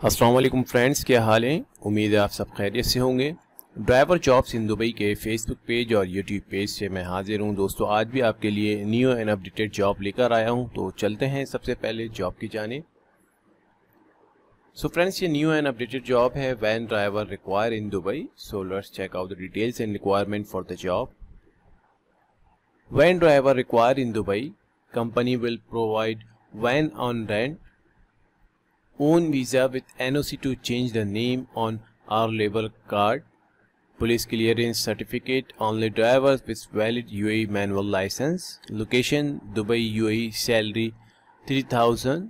अस्सलाम वालेकुम फ्रेंड्स, क्या हाल है। उम्मीद है आप सब खैरियत से होंगे। ड्राइवर जॉब्स इन दुबई के फेसबुक पेज और यूट्यूब पेज से मैं हाजिर हूं। दोस्तों, आज भी आपके लिए न्यू एंड अपडेटेड जॉब लेकर आया हूं, तो चलते हैं सबसे पहले जॉब की जानिब। सो फ्रेंड्स, ये न्यू एंड अपडेटेड जॉब है van driver require in Dubai. So let's check out the details and requirement for the job. Van driver require in Dubai, company will provide van on rent, own visa with NOC to change the name on our labor card, police clearance certificate, only drivers with valid UAE manual license, location Dubai UAE, salary 3000।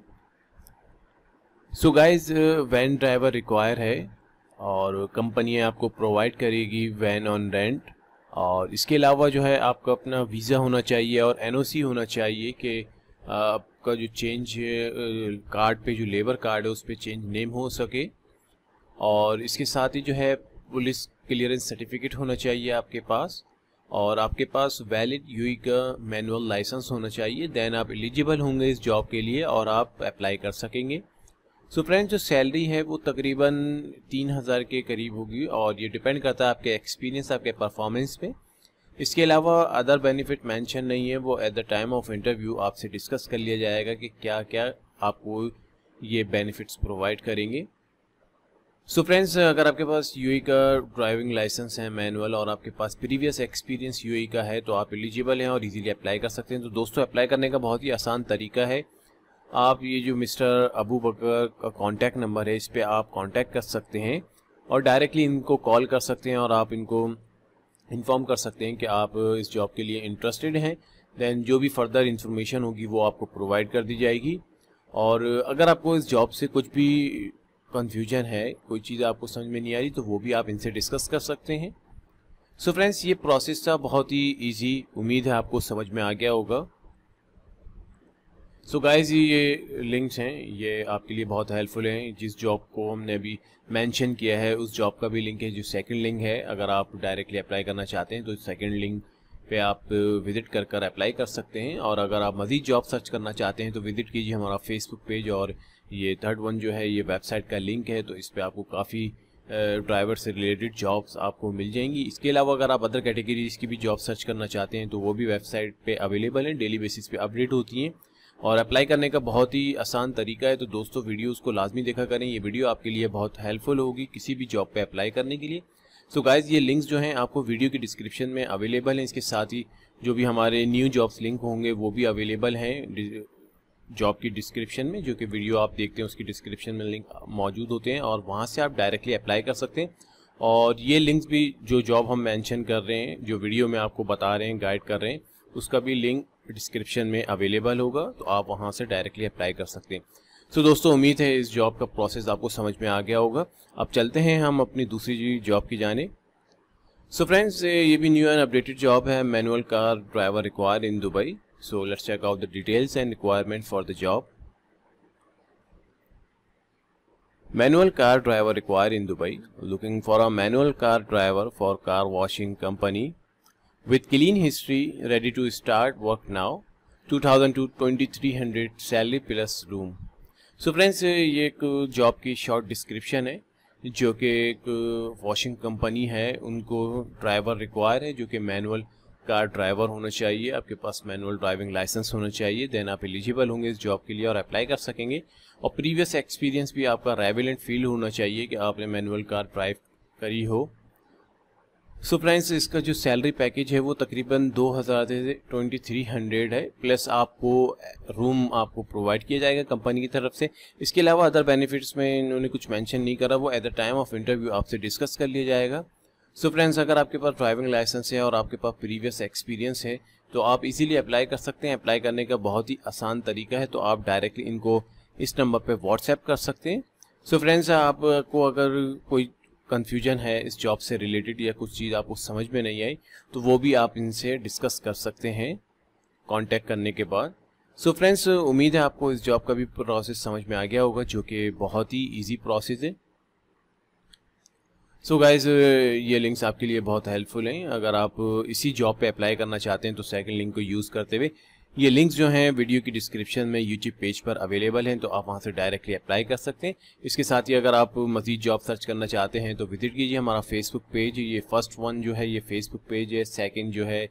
So guys, van driver require है और company आपको provide करेगी van on rent. और इसके अलावा जो है आपका अपना वीज़ा होना चाहिए और NOC होना चाहिए कि आपका जो चेंज कार्ड पे जो लेबर कार्ड है उस पर चेंज नेम हो सके। और इसके साथ ही जो है पुलिस क्लियरेंस सर्टिफिकेट होना चाहिए आपके पास, और आपके पास वैलिड यूएई का मैनुअल लाइसेंस होना चाहिए। देन आप एलिजिबल होंगे इस जॉब के लिए और आप अप्लाई कर सकेंगे। सो फ्रेंड्स, जो सैलरी है वो तकरीबन 3000 के करीब होगी और ये डिपेंड करता है आपके एक्सपीरियंस, आपके परफॉर्मेंस पे। इसके अलावा अदर बेनिफिट मेंशन नहीं है, वो at the time of interview आपसे डिस्कस कर लिया जाएगा कि क्या क्या आपको ये बेनिफिट्स प्रोवाइड करेंगे। सो फ्रेंड्स, अगर आपके पास यूएई का ड्राइविंग लाइसेंस है मैनुअल और आपके पास प्रीवियस एक्सपीरियंस यूएई का है तो आप एलिजिबल हैं और इजीली अप्लाई कर सकते हैं। तो दोस्तों, अप्लाई करने का बहुत ही आसान तरीका है। आप ये जो मिस्टर अबू बकर का कॉन्टैक्ट नंबर है, इस पर आप कॉन्टैक्ट कर सकते हैं और डायरेक्टली इनको कॉल कर सकते हैं और आप इनको इन्फॉर्म कर सकते हैं कि आप इस जॉब के लिए इंटरेस्टेड हैं। देन जो भी फर्दर इंफॉर्मेशन होगी वो आपको प्रोवाइड कर दी जाएगी। और अगर आपको इस जॉब से कुछ भी कंफ्यूजन है, कोई चीज़ आपको समझ में नहीं आ रही, तो वो भी आप इनसे डिस्कस कर सकते हैं। सो फ्रेंड्स, ये प्रोसेस था बहुत ही ईजी। उम्मीद है आपको समझ में आ गया होगा। सो गाइज, ये लिंक्स हैं, ये आपके लिए बहुत हेल्पफुल हैं। जिस जॉब को हमने अभी मेंशन किया है उस जॉब का भी लिंक है। जो सेकंड लिंक है, अगर आप डायरेक्टली अप्लाई करना चाहते हैं तो सेकंड लिंक पे आप विजिट कर अप्लाई कर सकते हैं। और अगर आप मज़ीद जॉब सर्च करना चाहते हैं तो विजिट कीजिए हमारा फेसबुक पेज, और ये थर्ड वन जो है ये वेबसाइट का लिंक है, तो इस पर आपको काफ़ी ड्राइवर से रिलेटेड जॉब्स आपको मिल जाएंगी। इसके अलावा अगर आप अदर कैटेगरीज की भी जॉब सर्च करना चाहते हैं तो वो भी वेबसाइट पे अवेलेबल हैं, डेली बेसिस पे अपडेट होती हैं और अप्लाई करने का बहुत ही आसान तरीका है। तो दोस्तों, वीडियोस को लाजमी देखा करें, ये वीडियो आपके लिए बहुत हेल्पफुल होगी किसी भी जॉब पे अप्लाई करने के लिए। सो गाइज, ये लिंक्स जो हैं आपको वीडियो की डिस्क्रिप्शन में अवेलेबल हैं। इसके साथ ही जो भी हमारे न्यू जॉब्स लिंक होंगे वो भी अवेलेबल हैं जॉब की डिस्क्रिप्शन में। जो कि वीडियो आप देखते हैं उसकी डिस्क्रिप्शन में लिंक मौजूद होते हैं और वहाँ से आप डायरेक्टली अप्लाई कर सकते हैं। और ये लिंक्स भी जो जॉब हम मेंशन कर रहे हैं, जो वीडियो में आपको बता रहे हैं, गाइड कर रहे हैं, उसका भी लिंक डिस्क्रिप्शन में अवेलेबल होगा, तो आप वहां से डायरेक्टली अप्लाई कर सकते हैं। सो दोस्तों, उम्मीद है इस जॉब का प्रोसेस आपको समझ में आ गया होगा। अब चलते हैं हम अपनी दूसरी जॉब की जाने। सो फ्रेंड्स, ये भी न्यू एंड अपडेटेड जॉब है, manual car driver required in Dubai. So let's check out the details and requirement for the job. Manual car driver required in Dubai. Looking for a manual car driver for car washing company with clean history, ready to start work now. 2000 to 2300 salary plus room. So friends, ये एक job की short description है, जो कि एक washing company है, उनको driver require है जो कि मैनुअल कार ड्राइवर होना चाहिए। आपके पास मैनुअल ड्राइविंग लाइसेंस होना चाहिए। देन आप एलिजिबल होंगे इस जॉब के लिए और अप्लाई कर सकेंगे। और प्रीवियस एक्सपीरियंस भी आपका रेलेवेंट फील होना चाहिए कि आपने मैनुअल कार ड्राइव करी हो। सो फ्रेंड्स, इसका जो सैलरी पैकेज है वो तकरीबन 2000 से 2300 है, प्लस आपको रूम आपको प्रोवाइड किया जाएगा कंपनी की तरफ से। इसके अलावा अदर बेनिफिट्स में इन्होंने कुछ मेंशन नहीं करा, वो at the time of interview आपसे डिस्कस कर लिया जाएगा। सो फ्रेंड्स, अगर आपके पास ड्राइविंग लाइसेंस है और आपके पास प्रीवियस एक्सपीरियंस है तो आप इजीली अप्लाई कर सकते हैं। अप्लाई करने का बहुत ही आसान तरीका है, तो आप डायरेक्टली इनको इस नंबर पे व्हाट्सएप कर सकते हैं। सो फ्रेंड्स, आपको अगर कोई कन्फ्यूजन है इस जॉब से रिलेटेड या कुछ चीज़ आपको समझ में नहीं आई तो वो भी आप इनसे डिस्कस कर सकते हैं कांटेक्ट करने के बाद। सो फ्रेंड्स, उम्मीद है आपको इस जॉब का भी प्रोसेस समझ में आ गया होगा, जो कि बहुत ही ईजी प्रोसेस है। सो गाइज, ये लिंक्स आपके लिए बहुत हेल्पफुल हैं। अगर आप इसी जॉब पे अप्लाई करना चाहते हैं तो सेकंड लिंक को यूज़ करते हुए ये लिंक्स जो हैं वीडियो की डिस्क्रिप्शन में यूट्यूब पेज पर अवेलेबल हैं, तो आप वहां से डायरेक्टली अप्लाई कर सकते हैं। इसके साथ ही अगर आप मज़ीद जॉब सर्च करना चाहते हैं तो विजिट कीजिए हमारा फेसबुक पेज। ये फर्स्ट वन जो है ये फेसबुक पेज है, सेकंड जो है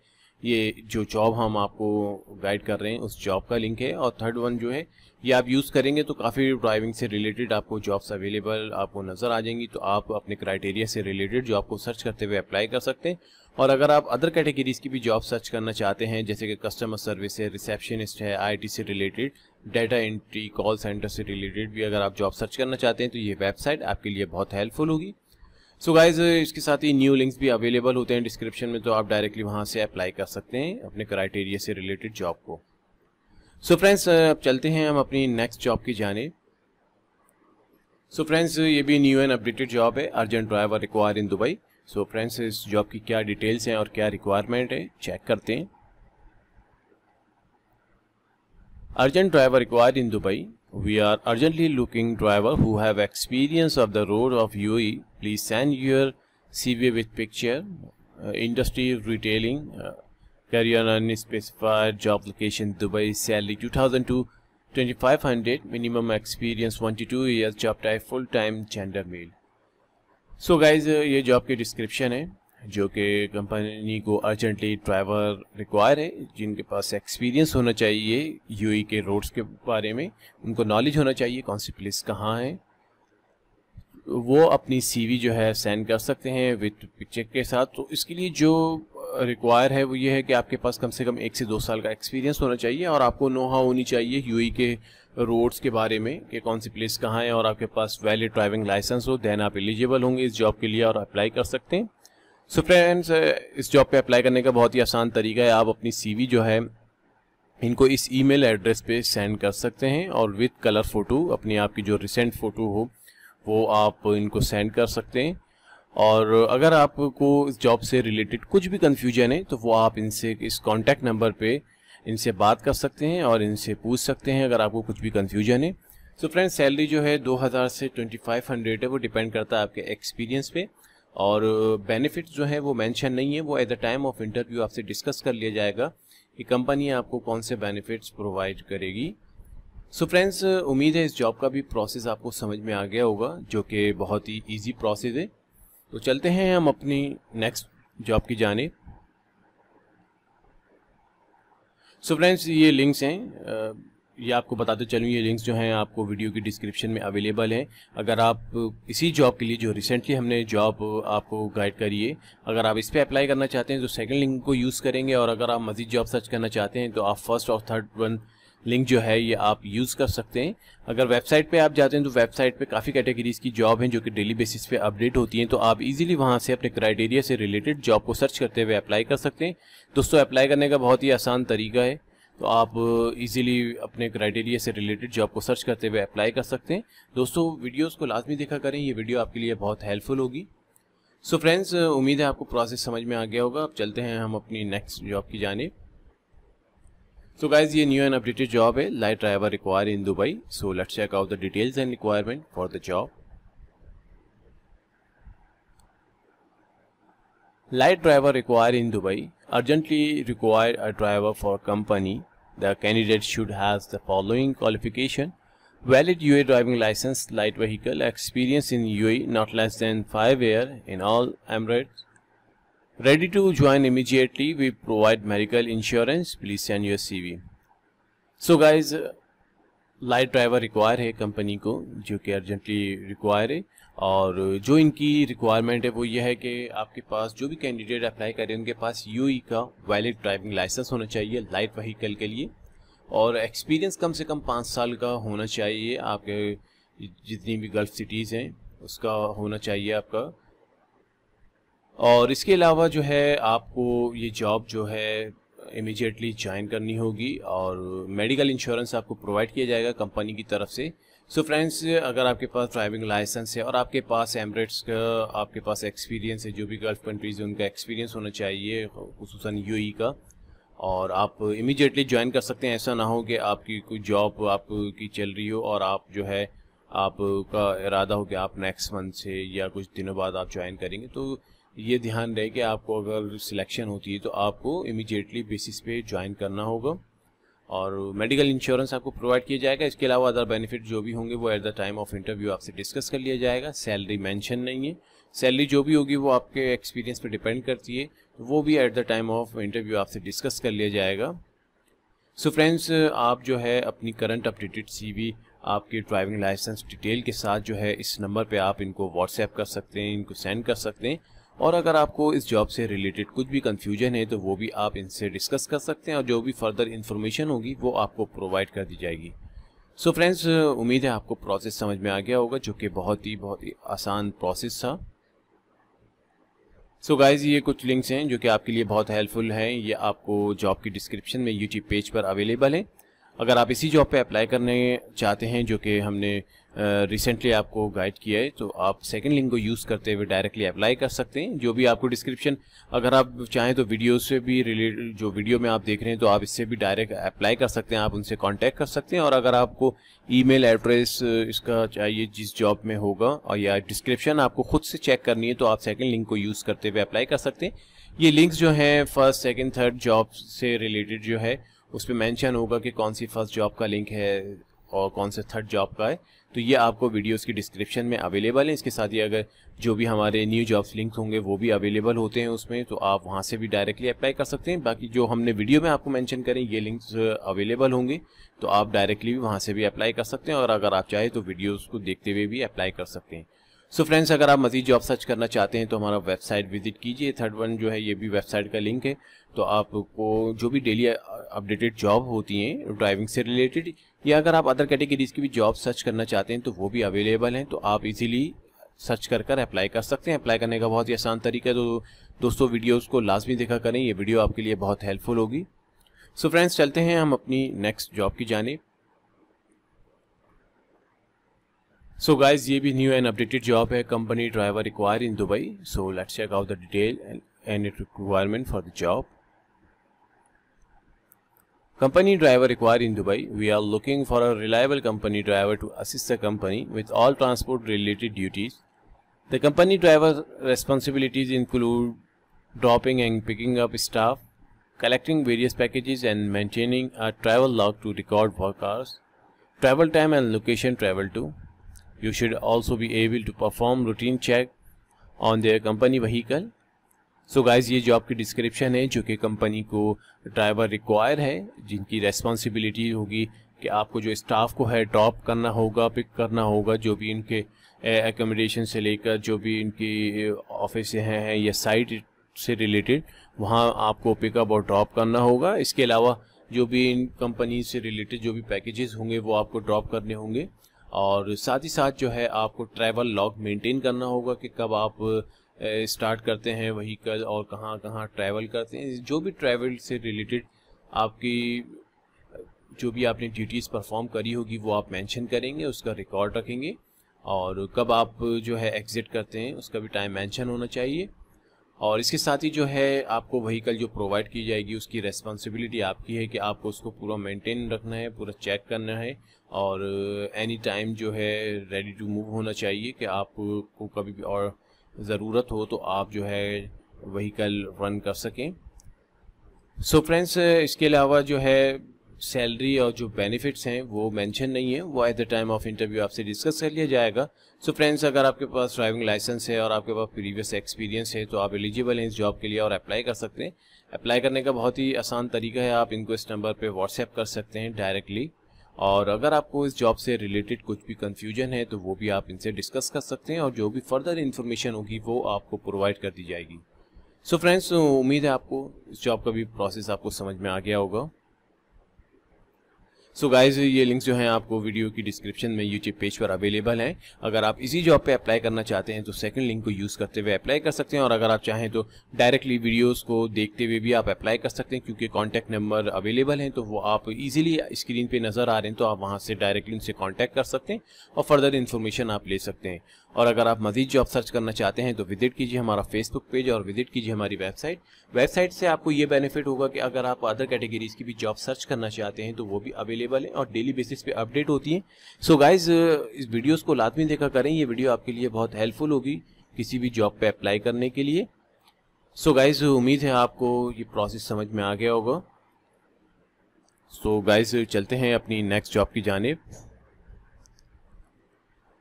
ये जो जॉब हम आपको गाइड कर रहे हैं उस जॉब का लिंक है, और थर्ड वन जो है ये आप यूज़ करेंगे तो काफ़ी ड्राइविंग से रिलेटेड आपको जॉब्स अवेलेबल आपको नज़र आ जाएंगी, तो आप अपने क्राइटेरिया से रिलेटेड जॉब को सर्च करते हुए अप्लाई कर सकते हैं। और अगर आप अदर कैटेगरीज की भी जॉब सर्च करना चाहते हैं, जैसे कि कस्टमर सर्विस है, रिसेप्शनिस्ट है, IT से related, data entry, call centre से रिलेटेड भी अगर आप जॉब सर्च करना चाहते हैं तो ये वेबसाइट आपके लिए बहुत हेल्पफुल होगी। सो गाइज इसके साथ ही न्यू लिंक्स भी अवेलेबल होते हैं डिस्क्रिप्शन में, तो आप डायरेक्टली वहां से अप्लाई कर सकते हैं अपने क्राइटेरिया से रिलेटेड जॉब को। सो फ्रेंड्स अब चलते हैं हम अपनी नेक्स्ट जॉब की जानिब। सो फ्रेंड्स ये भी न्यू एंड अपडेटेड जॉब है, urgent driver require in Dubai. So friends इस जॉब की क्या डिटेल्स हैं और क्या रिक्वायरमेंट है चेक करते हैं। Urgent driver required in Dubai. We are urgently looking driver who have experience of the road of UAE. Please send your CV with picture. Industry retailing. Career unspecified. Job location Dubai. Salary 2,000 to 2,500. Minimum experience 1 to 2 years. Job type full time. Gender male. So guys ये job की description है जो कि company को urgently driver require है जिनके पास experience होना चाहिए यूएई के रोड्स के बारे में, उनको नॉलेज होना चाहिए कौन सी प्लेस कहाँ है। वो अपनी CV जो है सेंड कर सकते हैं विद पिक्चर के साथ। तो इसके लिए जो रिक्वायर है वो ये है कि आपके पास कम से कम 1 से 2 साल का एक्सपीरियंस होना चाहिए और आपको नो हाउ होनी चाहिए यूएई के रोड्स के बारे में कि कौन सी प्लेस कहाँ है, और आपके पास वैलिड ड्राइविंग लाइसेंस हो, देन आप एलिजिबल होंगे इस जॉब के लिए और अप्लाई कर सकते हैं। सो फ्रेंड्स इस जॉब पे अप्लाई करने का बहुत ही आसान तरीका है। आप अपनी CV जो है इनको इस ईमेल एड्रेस पे सेंड कर सकते हैं और विद कलर फ़ोटो अपनी आपकी जो रिसेंट फ़ोटो हो वो आप इनको सेंड कर सकते हैं। और अगर आपको इस जॉब से रिलेटेड कुछ भी कन्फ्यूजन है तो वो आप इनसे इस कॉन्टैक्ट नंबर पे इनसे बात कर सकते हैं और इनसे पूछ सकते हैं अगर आपको कुछ भी कन्फ्यूजन है। सो फ्रेंड्स सैलरी जो है 2,000 से 2,500 है, वो डिपेंड करता है आपके एक्सपीरियंस पे, और बेनिफिट्स जो है वो मेंशन नहीं है, वो at the time of interview आपसे डिस्कस कर लिया जाएगा कि कंपनी आपको कौन से बेनिफिट्स प्रोवाइड करेगी। सो फ्रेंड्स उम्मीद है इस जॉब का भी प्रोसेस आपको समझ में आ गया होगा जो कि बहुत ही इजी प्रोसेस है। तो चलते हैं हम अपनी नेक्स्ट जॉब की जानिब। सो फ्रेंड्स ये लिंक्स हैं, ये आपको बताते चलूँ, ये लिंक्स जो हैं आपको वीडियो की डिस्क्रिप्शन में अवेलेबल हैं। अगर आप इसी जॉब के लिए जो रिसेंटली हमने जॉब आपको गाइड करी है, अगर आप इस पर अप्लाई करना चाहते हैं तो सेकंड लिंक को यूज़ करेंगे, और अगर आप मज़ीद जॉब सर्च करना चाहते हैं तो आप फर्स्ट और थर्ड वन लिंक जो है ये आप यूज़ कर सकते हैं। अगर वेबसाइट पे आप जाते हैं तो वेबसाइट पे काफ़ी कैटेगरीज की जॉब हैं जो कि डेली बेसिस पे अपडेट होती हैं, तो आप इजीली वहाँ से अपने क्राइटेरिया से रिलेटेड जॉब को सर्च करते हुए अप्लाई कर सकते हैं। दोस्तों अप्लाई करने का बहुत ही आसान तरीका है, तो आप इजीली अपने क्राइटेरिया से रिलेटेड जॉब को सर्च करते हुए अप्लाई कर सकते हैं। दोस्तों वीडियोस को लाजमी देखा करें, ये वीडियो आपके लिए बहुत हेल्पफुल होगी। सो फ्रेंड्स उम्मीद है आपको प्रोसेस समझ में आ गया होगा। अब चलते हैं हम अपनी नेक्स्ट जॉब की जानिब। सो गाइज ये न्यू एंड अपडेटेड जॉब है, light driver require in Dubai. So let's check out the details and requirement for the job. Light driver required in Dubai. Urgently required a driver for company. The candidate should have the following qualification: valid UAE driving license, light vehicle, experience in UAE not less than 5 years in all Emirates. Ready to join immediately. We provide medical insurance. Please send your CV. So guys, light driver require है company को जो कि urgently require है, और जो इनकी requirement है वो ये है कि आपके पास जो भी कैंडिडेट अप्लाई करें उनके पास यूएई का वैलिड ड्राइविंग लाइसेंस होना चाहिए लाइट व्हीकल के लिए, और एक्सपीरियंस कम से कम 5 साल का होना चाहिए। आपके जितनी भी गल्फ सिटीज़ हैं उसका होना चाहिए आपका। और इसके अलावा जो है आपको ये जॉब जो है इमीडिएटली ज्वाइन करनी होगी, और मेडिकल इंश्योरेंस आपको प्रोवाइड किया जाएगा कंपनी की तरफ से। सो फ्रेंड्स अगर आपके पास ड्राइविंग लाइसेंस है और आपके पास एमिरेट्स का आपके पास एक्सपीरियंस है, जो भी गल्फ कंट्रीज़ है उनका एक्सपीरियंस होना चाहिए खुसूसन यूएई का, और आप इमीडिएटली ज्वाइन कर सकते हैं। ऐसा ना हो कि आपकी कोई जॉब आपकी चल रही हो और आप जो है आपका इरादा हो कि आप नेक्स्ट मंथ से या कुछ दिनों बाद आप ज्वाइन करेंगे, तो ये ध्यान रहे कि आपको अगर सिलेक्शन होती है तो आपको इमीडिएटली बेसिस पे ज्वाइन करना होगा। और मेडिकल इंश्योरेंस आपको प्रोवाइड किया जाएगा। इसके अलावा अदर बेनिफिट जो भी होंगे वो at the time of interview आपसे डिस्कस कर लिया जाएगा। सैलरी मेंशन नहीं है, सैलरी जो भी होगी वो आपके एक्सपीरियंस पे डिपेंड करती है, तो वो भी at the time of interview आपसे डिस्कस कर लिया जाएगा। सो फ्रेंड्स, आप जो है अपनी करंट अपडेटेड CV, आपकी ड्राइविंग लाइसेंस डिटेल के साथ जो है इस नंबर पे आप इनको व्हाट्सएप कर सकते हैं, इनको सेंड कर सकते हैं। और अगर आपको इस जॉब से रिलेटेड कुछ भी कंफ्यूजन है तो वो भी आप इनसे डिस्कस कर सकते हैं और जो भी फर्दर इन्फॉर्मेशन होगी वो आपको प्रोवाइड कर दी जाएगी। सो फ्रेंड्स, उम्मीद है आपको प्रोसेस समझ में आ गया होगा, जो कि बहुत ही आसान प्रोसेस था। सो गाइज, ये कुछ लिंक्स हैं जो कि आपके लिए बहुत हेल्पफुल हैं। ये आपको जॉब की डिस्क्रिप्शन में यूट्यूब पेज पर अवेलेबल है। अगर आप इसी जॉब पे अप्लाई करने चाहते हैं जो कि हमने रिसेंटली आपको गाइड किया है, तो आप सेकंड लिंक को यूज़ करते हुए डायरेक्टली अप्लाई कर सकते हैं। जो भी आपको डिस्क्रिप्शन, अगर आप चाहें तो वीडियो से भी रिलेटेड, जो वीडियो में आप देख रहे हैं तो आप इससे भी डायरेक्ट अप्लाई कर सकते हैं, आप उनसे कांटेक्ट कर सकते हैं। और अगर आपको ईमेल एड्रेस इसका चाहिए जिस जॉब में होगा, और या डिस्क्रिप्शन आपको खुद से चेक करनी है, तो आप सेकेंड लिंक को यूज़ करते हुए अप्लाई कर सकते हैं। ये लिंक्स जो हैं फर्स्ट सेकेंड थर्ड जॉब से रिलेटेड जो है उस पर मेंशन होगा कि कौन सी फर्स्ट जॉब का लिंक है और कौन से थर्ड जॉब का है, तो ये आपको वीडियोस की डिस्क्रिप्शन में अवेलेबल है। इसके साथ ही अगर जो भी हमारे न्यू जॉब्स लिंक होंगे वो भी अवेलेबल होते हैं उसमें, तो आप वहां से भी डायरेक्टली अप्लाई कर सकते हैं। बाकी जो हमने वीडियो में आपको मेंशन करें ये लिंक्स अवेलेबल होंगे, तो आप डायरेक्टली भी वहां से भी अप्लाई कर सकते हैं, और अगर आप चाहें तो वीडियोज़ को देखते हुए भी अप्लाई कर सकते हैं। सो फ्रेंड्स, अगर आप मज़ीद जॉब सर्च करना चाहते हैं तो हमारा वेबसाइट विजिट कीजिए। थर्ड वन जो है ये भी वेबसाइट का लिंक है, तो आपको जो भी डेली अपडेटेड जॉब होती हैं ड्राइविंग से रिलेटेड, या अगर आप अदर कैटेगरीज की भी जॉब सर्च करना चाहते हैं तो वो भी अवेलेबल हैं, तो आप इजीली सर्च कर अप्लाई कर सकते हैं। अप्लाई करने का बहुत ही आसान तरीका है, तो दोस्तों वीडियोज़ को लाजमी देखा करें, ये वीडियो आपके लिए बहुत हेल्पफुल होगी। सो फ्रेंड्स, चलते हैं हम अपनी नेक्स्ट जॉब की जानिब। सो गाइज, ये भी न्यू एंड अपडेटेड जॉब है, company driver require in Dubai. So let's check out the detail and requirement for the job. Company driver required in Dubai. We are looking for a reliable company driver to assist the company with all transport related duties. The company driver responsibilities include dropping and picking up staff, collecting various packages and maintaining a travel log to record work hours, travel time and location traveled to. You should also be able to perform routine check on their company vehicle. So guys, ये job की description है जो कि company को driver require है, जिनकी responsibility होगी कि आपको जो स्टाफ को है ड्रॉप करना होगा, पिक करना होगा, जो भी इनके एकोमोडेशन से लेकर जो भी इनकी ऑफिस हैं या साइट से रिलेटेड वहाँ आपको पिकअप और ड्रॉप करना होगा। इसके अलावा जो भी इन कंपनी से रिलेटेड जो भी पैकेजेस होंगे वो आपको ड्रॉप करने होंगे, और साथ ही साथ जो है आपको ट्रैवल लॉग मेंटेन करना होगा कि कब आप स्टार्ट करते हैं व्हीकल और कहाँ कहाँ ट्रैवल करते हैं। जो भी ट्रैवल से रिलेटेड आपकी जो भी आपने ड्यूटीज़ परफॉर्म करी होगी वो आप मेंशन करेंगे, उसका रिकॉर्ड रखेंगे, और कब आप जो है एग्ज़िट करते हैं उसका भी टाइम मेंशन होना चाहिए। और इसके साथ ही जो है आपको व्हीकल जो प्रोवाइड की जाएगी उसकी रेस्पॉन्सिबिलिटी आपकी है कि आपको उसको पूरा मेंटेन रखना है, पूरा चेक करना है, और एनी टाइम जो है रेडी टू मूव होना चाहिए कि आपको कभी भी और ज़रूरत हो तो आप जो है व्हीकल रन कर सकें। सो फ्रेंड्स, इसके अलावा जो है सैलरी और जो बेनिफिट्स हैं वो मेंशन नहीं है, वो at the time of interview आपसे डिस्कस कर लिया जाएगा। सो फ्रेंड्स, अगर आपके पास ड्राइविंग लाइसेंस है और आपके पास प्रीवियस एक्सपीरियंस है तो आप एलिजिबल हैं इस जॉब के लिए और अप्लाई कर सकते हैं। अप्लाई करने का बहुत ही आसान तरीका है, आप इनको इस नंबर पर व्हाट्सएप कर सकते हैं डायरेक्टली, और अगर आपको इस जॉब से रिलेटेड कुछ भी कंफ्यूजन है तो वो भी आप इनसे डिस्कस कर सकते हैं, और जो भी फर्दर इन्फॉर्मेशन होगी वो आपको प्रोवाइड कर दी जाएगी। सो फ्रेंड्स, उम्मीद है आपको इस जॉब का भी प्रोसेस आपको समझ में आ गया होगा। सो गाइज, ये लिंक्स जो हैं आपको वीडियो की डिस्क्रिप्शन में यूट्यूब पेज पर अवेलेबल हैं। अगर आप इसी जॉब पे अप्लाई करना चाहते हैं तो सेकंड लिंक को यूज़ करते हुए अप्लाई कर सकते हैं, और अगर आप चाहें तो डायरेक्टली वीडियोस को देखते हुए भी आप अप्लाई कर सकते हैं, क्योंकि कॉन्टैक्ट नंबर अवेलेबल हैं तो वो आप इजीली स्क्रीन पे नज़र आ रहे हैं, तो आप वहाँ से डायरेक्टली उनसे कॉन्टैक्ट कर सकते हैं और फर्दर इन्फॉर्मेशन आप ले सकते हैं। और अगर आप मज़ीद जॉब सर्च करना चाहते हैं तो विजिट कीजिए हमारा फेसबुक पेज और विजिट कीजिए हमारी वेबसाइट से आपको ये बेनिफिट होगा कि अगर आप अदर कैटेगरीज की भी जॉब सर्च करना चाहते हैं तो वो भी अवेलेबल है और डेली बेसिस पे अपडेट होती है। सो गाइज, इस वीडियोस को लाजमी देखा करें, ये वीडियो आपके लिए बहुत हेल्पफुल होगी किसी भी जॉब पे अप्लाई करने के लिए। सो गाइज, उम्मीद है आपको ये प्रोसेस समझ में आ गया होगा। सो गाइस चलते हैं अपनी नेक्स्ट जॉब की जानिब।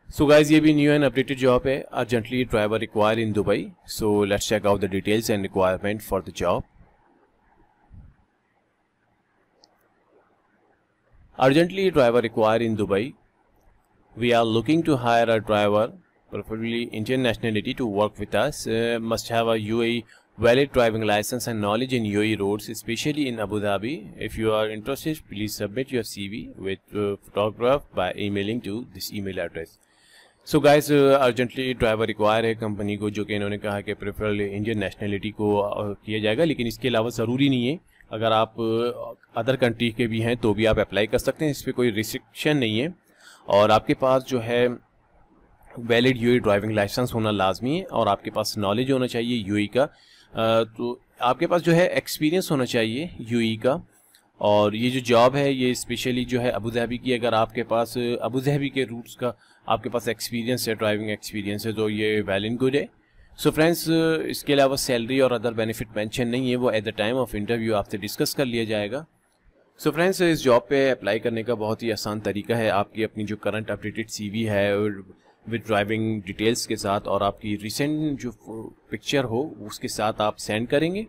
सो गाइस ये भी न्यू एंड अपडेटेड जॉब है। Urgently driver require in Dubai. So let's check out the details and requirement for the job. Urgently driver required in Dubai. We are looking to hire a driver, preferably Indian nationality, to work with us. Must have a UAE valid driving license and knowledge in UAE roads, especially in Abu Dhabi. If you are interested, please submit your CV with photograph by emailing to this email address. So guys, urgently driver require है company को, जो कि इन्होंने कहा कि preferably Indian nationality को किया जाएगा, लेकिन इसके अलावा ज़रूरी नहीं है। अगर आप अदर कंट्री के भी हैं तो भी आप अप्लाई कर सकते हैं, इस पर कोई रिस्ट्रिक्शन नहीं है। और आपके पास जो है वैलिड यूएई ड्राइविंग लाइसेंस होना लाजमी है, और आपके पास नॉलेज होना चाहिए यूएई का। तो आपके पास जो है एक्सपीरियंस होना चाहिए यूएई का। और ये जो जॉब है ये स्पेशली जो है अबू धाबी की। अगर आपके पास अबू धाबी के रूट्स का आपके पास एक्सपीरियंस है, ड्राइविंग एक्सपीरियंस है, तो ये वेल एंड गुड है। सो फ्रेंड्स, इसके अलावा सैलरी और अदर बेनिफिट मेंशन नहीं है, वो at the time of interview आपसे डिस्कस कर लिया जाएगा। सो फ्रेंड्स, इस जॉब पे अप्लाई करने का बहुत ही आसान तरीका है। आपकी अपनी जो करंट अपडेटेड सीवी है विद ड्राइविंग डिटेल्स के साथ, और आपकी रिसेंट जो पिक्चर हो उसके साथ आप सेंड करेंगे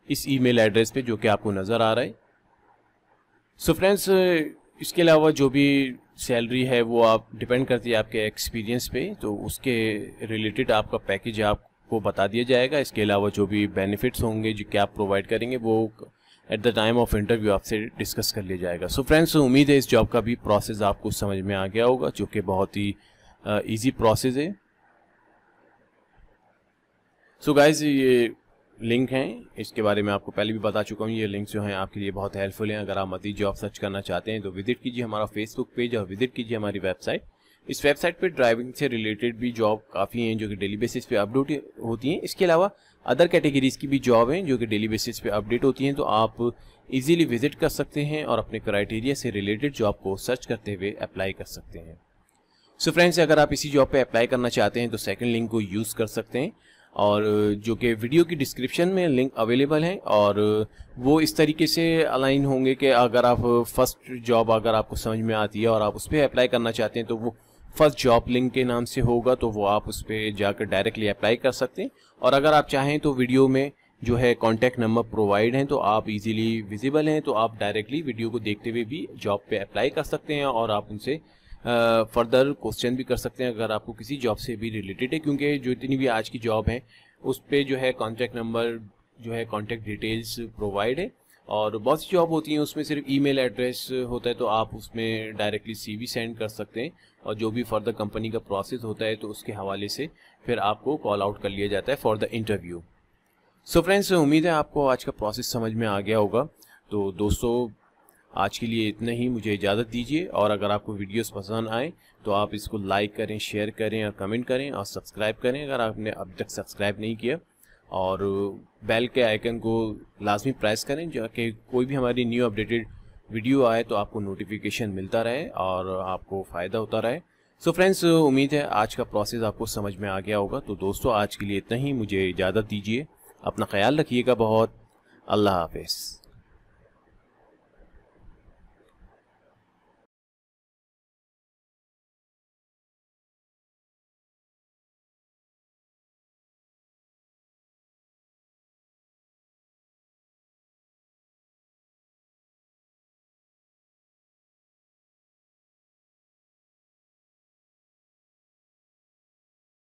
इस ईमेल एड्रेस पे जो कि आपको नज़र आ रहा है। सो फ्रेंड्स, इसके अलावा जो भी सैलरी है वो आप डिपेंड करती है आपके एक्सपीरियंस पे, तो उसके रिलेटेड आपका पैकेज आपको बता दिया जाएगा। इसके अलावा जो भी बेनिफिट्स होंगे जो कि आप प्रोवाइड करेंगे वो at the time of interview आपसे डिस्कस कर लिया जाएगा। सो फ्रेंड्स, उम्मीद है इस जॉब का भी प्रोसेस आपको समझ में आ गया होगा, जो कि बहुत ही ईजी प्रोसेस है। सो गाइज, ये लिंक हैं, इसके बारे में आपको पहले भी बता चुका हूँ। ये लिंक्स जो हैं आपके लिए बहुत हेल्पफुल हैं। अगर आप मज़ीद जॉब सर्च करना चाहते हैं तो विजिट कीजिए हमारा फेसबुक पेज और विजिट कीजिए हमारी वेबसाइट। इस वेबसाइट पे ड्राइविंग से रिलेटेड भी जॉब काफ़ी हैं जो कि डेली बेसिस पे अपडेट होती हैं। इसके अलावा अदर कैटेगरीज़ की भी जॉब हैं जो कि डेली बेसिस पे अपडेट होती हैं, तो आप इजीली विजिट कर सकते हैं और अपने क्राइटेरिया से रिलेटेड जॉब को सर्च करते हुए अप्लाई कर सकते हैं। सो फ्रेंड्स, अगर आप इसी जॉब पे अप्लाई करना चाहते हैं तो सेकंड लिंक को यूज़ कर सकते हैं, और जो कि वीडियो की डिस्क्रिप्शन में लिंक अवेलेबल है। और वो इस तरीके से अलाइन होंगे कि अगर आप फर्स्ट जॉब अगर आपको समझ में आती है और आप उस पर अप्लाई करना चाहते हैं तो वो फर्स्ट जॉब लिंक के नाम से होगा, तो वो आप उस पर जाकर डायरेक्टली अप्लाई कर सकते हैं। और अगर आप चाहें तो वीडियो में जो है कॉन्टैक्ट नंबर प्रोवाइड हैं, तो आप इजीली विजिबल हैं, तो आप डायरेक्टली वीडियो को देखते हुए भी जॉब पे अप्लाई कर सकते हैं और आप उनसे फर्दर क्वेश्चन भी कर सकते हैं अगर आपको किसी जॉब से भी रिलेटेड है। क्योंकि जो इतनी भी आज की जॉब है उस पर जो है कॉन्टैक्ट नंबर जो है कॉन्टैक्ट डिटेल्स प्रोवाइड है, और बहुत सी जॉब होती हैं उसमें सिर्फ ईमेल एड्रेस होता है, तो आप उसमें डायरेक्टली सीवी सेंड कर सकते हैं, और जो भी फर्दर कंपनी का प्रोसेस होता है तो उसके हवाले से फिर आपको कॉल आउट कर लिया जाता है for the interview. So friends, उम्मीद है आपको आज का प्रोसेस समझ में आ गया होगा। तो दोस्तों, आज के लिए इतना ही, मुझे इजाज़त दीजिए। और अगर आपको वीडियोस पसंद आए तो आप इसको लाइक करें, शेयर करें और कमेंट करें, और सब्सक्राइब करें अगर आपने अभी तक सब्सक्राइब नहीं किया, और बेल के आइकन को लाजमी प्रेस करें जाके कोई भी हमारी न्यू अपडेटेड वीडियो आए तो आपको नोटिफिकेशन मिलता रहे और आपको फ़ायदा होता रहे। सो फ्रेंड्स, उम्मीद है आज का प्रोसेस आपको समझ में आ गया होगा। तो दोस्तों, आज के लिए इतना ही, मुझे इजाज़त दीजिए। अपना ख्याल रखिएगा बहुत। अल्लाह हाफिज़।